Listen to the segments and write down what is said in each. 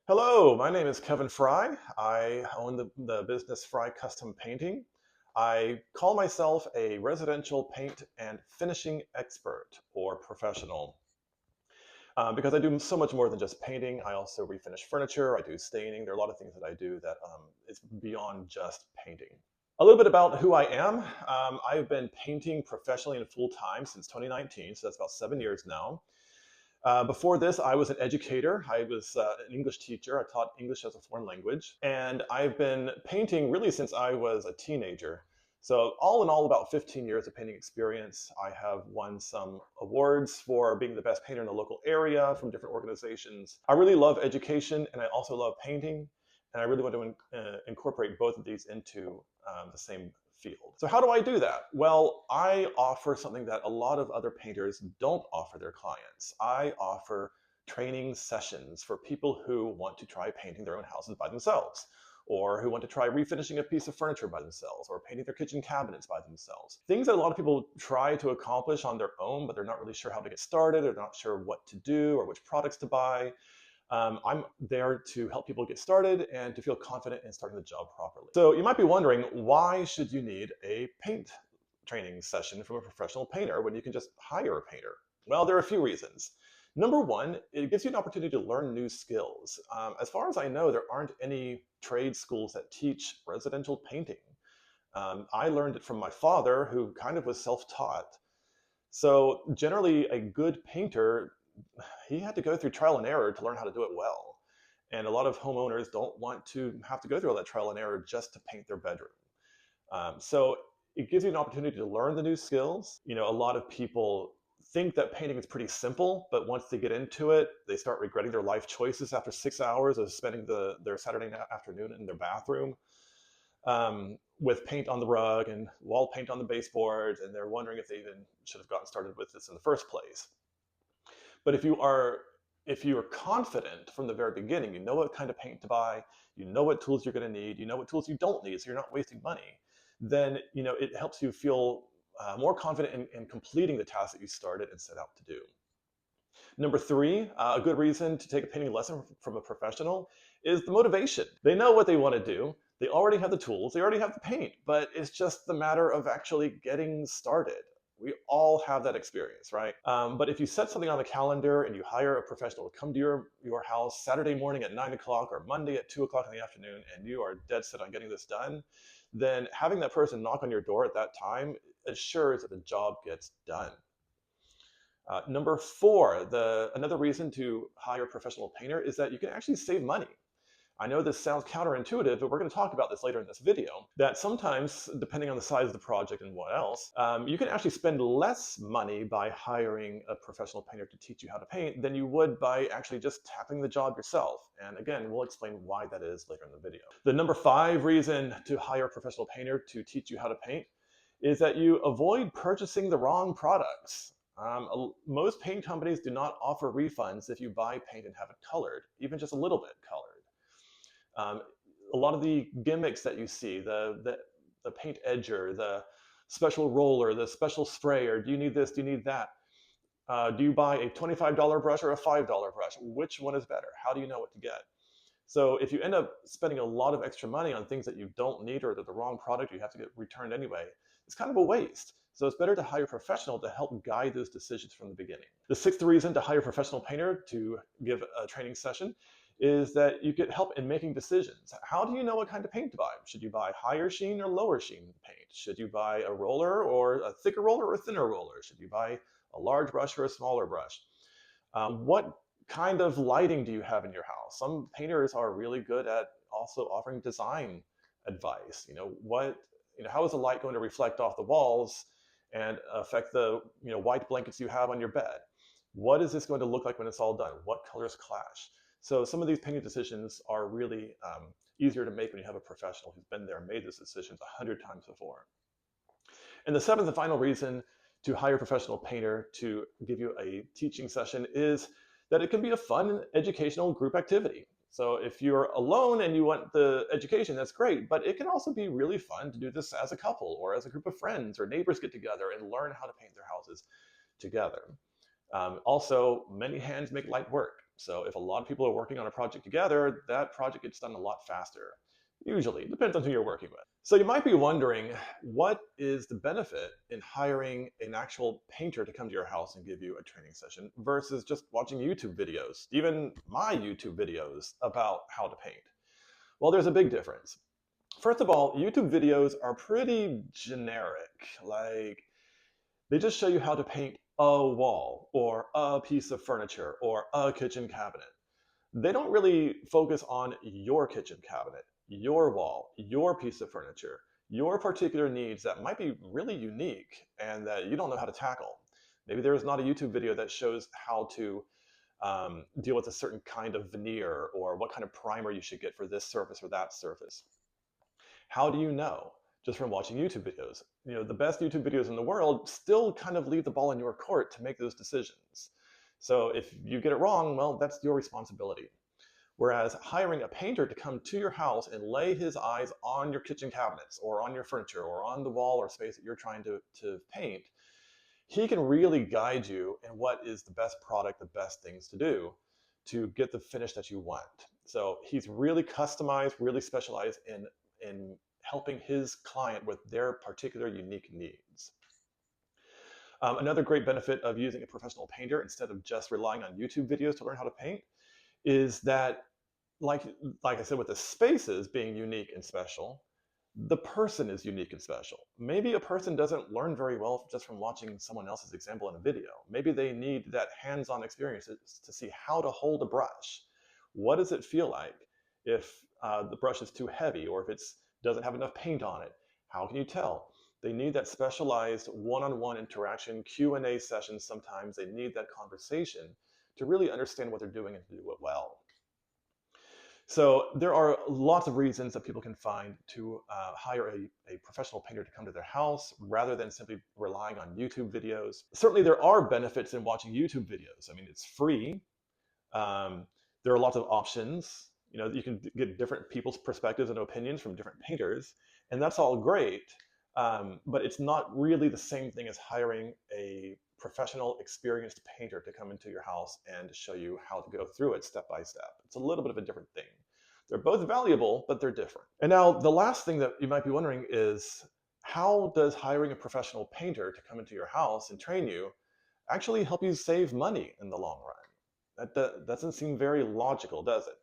Hello, my name is Kevin Fry. I own the business Fry Custom Painting. I call myself a residential paint and finishing expert or professional because I do so much more than just painting. I also refinish furniture, I do staining. There are a lot of things that I do that is beyond just painting. A little bit about who I am. I've been painting professionally and full time since 2019, so that's about 7 years now. Before this, I was an educator. I was an English teacher. I taught English as a foreign language. And I've been painting really since I was a teenager. So, all in all, about 15 years of painting experience. I have won some awards for being the best painter in the local area from different organizations. I really love education and I also love painting. And I really want to incorporate both of these into the same field. So how do I do that? Well, I offer something that a lot of other painters don't offer their clients. I offer training sessions for people who want to try painting their own houses by themselves, or who want to try refinishing a piece of furniture by themselves, or painting their kitchen cabinets by themselves. Things that a lot of people try to accomplish on their own, but they're not really sure how to get started, or not sure what to do, or which products to buy. I'm there to help people get started and to feel confident in starting the job properly. So you might be wondering, why should you need a paint training session from a professional painter when you can just hire a painter? Well, there are a few reasons. Number one, it gives you an opportunity to learn new skills. As far as I know, there aren't any trade schools that teach residential painting. I learned it from my father, who kind of was self-taught. So generally, a good painter, he had to go through trial and error to learn how to do it well. And a lot of homeowners don't want to have to go through all that trial and error just to paint their bedroom. So it gives you an opportunity to learn the new skills. You know, a lot of people think that painting is pretty simple, but once they get into it, they start regretting their life choices after 6 hours of spending their Saturday afternoon in their bathroom with paint on the rug and wall paint on the baseboards, and they're wondering if they even should have gotten started with this in the first place. But if you are confident from the very beginning, you know what kind of paint to buy, you know what tools you're going to need, you know what tools you don't need, so you're not wasting money. Then it helps you feel more confident in completing the task that you started and set out to do. Number three, a good reason to take a painting lesson from a professional is the motivation. They know what they want to do. They already have the tools. They already have the paint, but it's just the matter of actually getting started. We all have that experience, right? But if you set something on the calendar and you hire a professional to come to your house Saturday morning at 9 o'clock or Monday at 2 o'clock in the afternoon, and you are dead set on getting this done, then having that person knock on your door at that time assures that the job gets done. Number four, another reason to hire a professional painter is that you can actually save money. I know this sounds counterintuitive, but we're going to talk about this later in this video, that sometimes, depending on the size of the project and what else, you can actually spend less money by hiring a professional painter to teach you how to paint than you would by actually just tackling the job yourself. And again, we'll explain why that is later in the video. The number five reason to hire a professional painter to teach you how to paint is that you avoid purchasing the wrong products. Most paint companies do not offer refunds if you buy paint and have it colored, even just a little bit colored. A lot of the gimmicks that you see, the paint edger, the special roller, the special sprayer, do you need this, do you need that? Do you buy a $25 brush or a $5 brush? Which one is better? How do you know what to get? So if you end up spending a lot of extra money on things that you don't need or they're the wrong product you have to get returned anyway, it's kind of a waste. So it's better to hire a professional to help guide those decisions from the beginning. The sixth reason to hire a professional painter to give a training session is that you get help in making decisions. How do you know what kind of paint to buy? Should you buy higher sheen or lower sheen paint? Should you buy a roller or a thicker roller or a thinner roller? Should you buy a large brush or a smaller brush? What kind of lighting do you have in your house? Some painters are really good at also offering design advice. How is the light going to reflect off the walls and affect the white blankets you have on your bed? What is this going to look like when it's all done? What colors clash? So some of these painting decisions are really easier to make when you have a professional who's been there and made those decisions 100 times before. And the seventh and final reason to hire a professional painter to give you a teaching session is that it can be a fun educational group activity. So if you're alone and you want the education, that's great, but it can also be really fun to do this as a couple or as a group of friends or neighbors get together and learn how to paint their houses together. Also, many hands make light work. So if a lot of people are working on a project together, that project gets done a lot faster. Usually, depends on who you're working with. So you might be wondering, what is the benefit in hiring an actual painter to come to your house and give you a training session versus just watching YouTube videos, even my YouTube videos about how to paint? Well, there's a big difference. First of all, YouTube videos are pretty generic. Like, they just show you how to paint a wall or a piece of furniture or a kitchen cabinet. They don't really focus on your kitchen cabinet, your wall, your piece of furniture, your particular needs that might be really unique and that you don't know how to tackle. Maybe there is not a YouTube video that shows how to deal with a certain kind of veneer or what kind of primer you should get for this surface or that surface. How do you know? Just from watching YouTube videos. You know, the best YouTube videos in the world still kind of leave the ball in your court to make those decisions. So if you get it wrong, well, that's your responsibility. Whereas hiring a painter to come to your house and lay his eyes on your kitchen cabinets or on your furniture or on the wall or space that you're trying to paint, he can really guide you in what is the best product, the best things to do to get the finish that you want. So he's really customized, really specialized in helping his client with their particular unique needs. Another great benefit of using a professional painter instead of just relying on YouTube videos to learn how to paint is that, like, like I said, with the spaces being unique and special, the person is unique and special. Maybe a person doesn't learn very well just from watching someone else's example in a video. Maybe they need that hands-on experience to see how to hold a brush. What does it feel like if the brush is too heavy or if it doesn't have enough paint on it? How can you tell? They need that specialized one-on-one interaction, Q&A sessions sometimes. They need that conversation to really understand what they're doing and to do it well. So there are lots of reasons that people can find to hire a professional painter to come to their house rather than simply relying on YouTube videos. Certainly there are benefits in watching YouTube videos. I mean, it's free. There are lots of options. You know, you can get different people's perspectives and opinions from different painters, and that's all great. But it's not really the same thing as hiring a professional, experienced painter to come into your house and show you how to go through it step by step. It's a little bit of a different thing. They're both valuable, but they're different. And now the last thing that you might be wondering is, how does hiring a professional painter to come into your house and train you actually help you save money in the long run? That doesn't seem very logical, does it?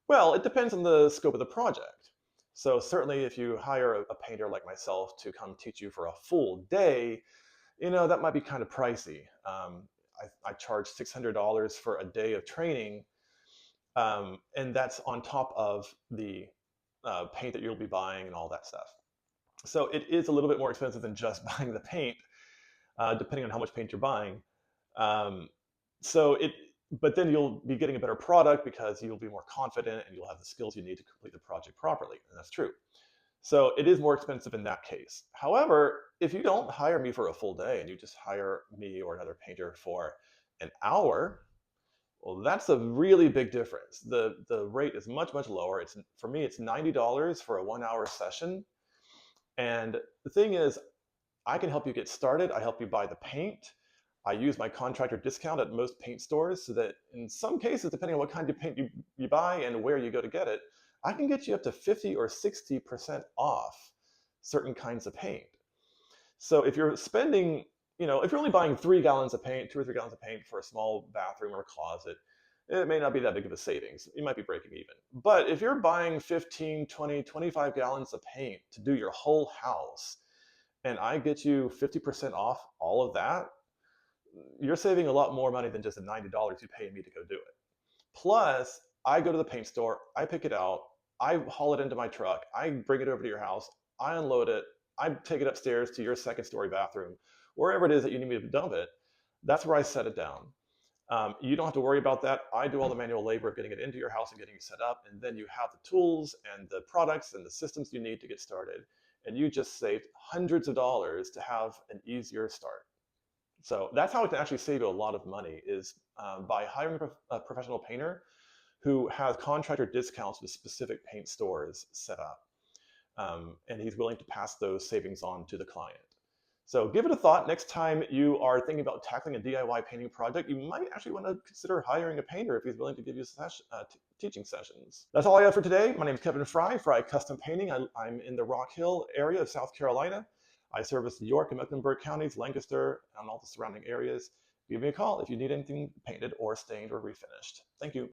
Well, it depends on the scope of the project. So certainly if you hire a painter like myself to come teach you for a full day, you know, that might be kind of pricey. I charge $600 for a day of training, and that's on top of the paint that you'll be buying and all that stuff. So it is a little bit more expensive than just buying the paint, depending on how much paint you're buying. Um, but then you'll be getting a better product because you'll be more confident and you'll have the skills you need to complete the project properly, and that's true. So it is more expensive in that case. However, if you don't hire me for a full day and you just hire me or another painter for an hour, well, that's a really big difference. The rate is much, much lower. For me, it's $90 for a 1 hour session. And the thing is, I can help you get started. I help you buy the paint. I use my contractor discount at most paint stores so that in some cases, depending on what kind of paint you buy and where you go to get it, I can get you up to 50 or 60% off certain kinds of paint. So if you're spending, you know, if you're only buying 3 gallons of paint, 2 or 3 gallons of paint for a small bathroom or a closet, it may not be that big of a savings. You might be breaking even. But if you're buying 15, 20, 25 gallons of paint to do your whole house, and I get you 50% off all of that, you're saving a lot more money than just the $90 you pay me to go do it. Plus, I go to the paint store, I pick it out, I haul it into my truck, I bring it over to your house, I unload it, I take it upstairs to your second story bathroom, wherever it is that you need me to dump it. That's where I set it down. You don't have to worry about that. I do all the manual labor of getting it into your house and getting you set up, and then you have the tools and the products and the systems you need to get started. And you just saved hundreds of dollars to have an easier start. So that's how it can actually save you a lot of money, is by hiring a professional painter who has contractor discounts with specific paint stores set up. And he's willing to pass those savings on to the client. So give it a thought. Next time you are thinking about tackling a DIY painting project, you might actually want to consider hiring a painter if he's willing to give you teaching sessions. That's all I have for today. My name is Kevin Fry, Fry Custom Painting. I'm in the Rock Hill area of South Carolina. I service York and Mecklenburg counties, Lancaster, and all the surrounding areas. Give me a call if you need anything painted or stained or refinished. Thank you.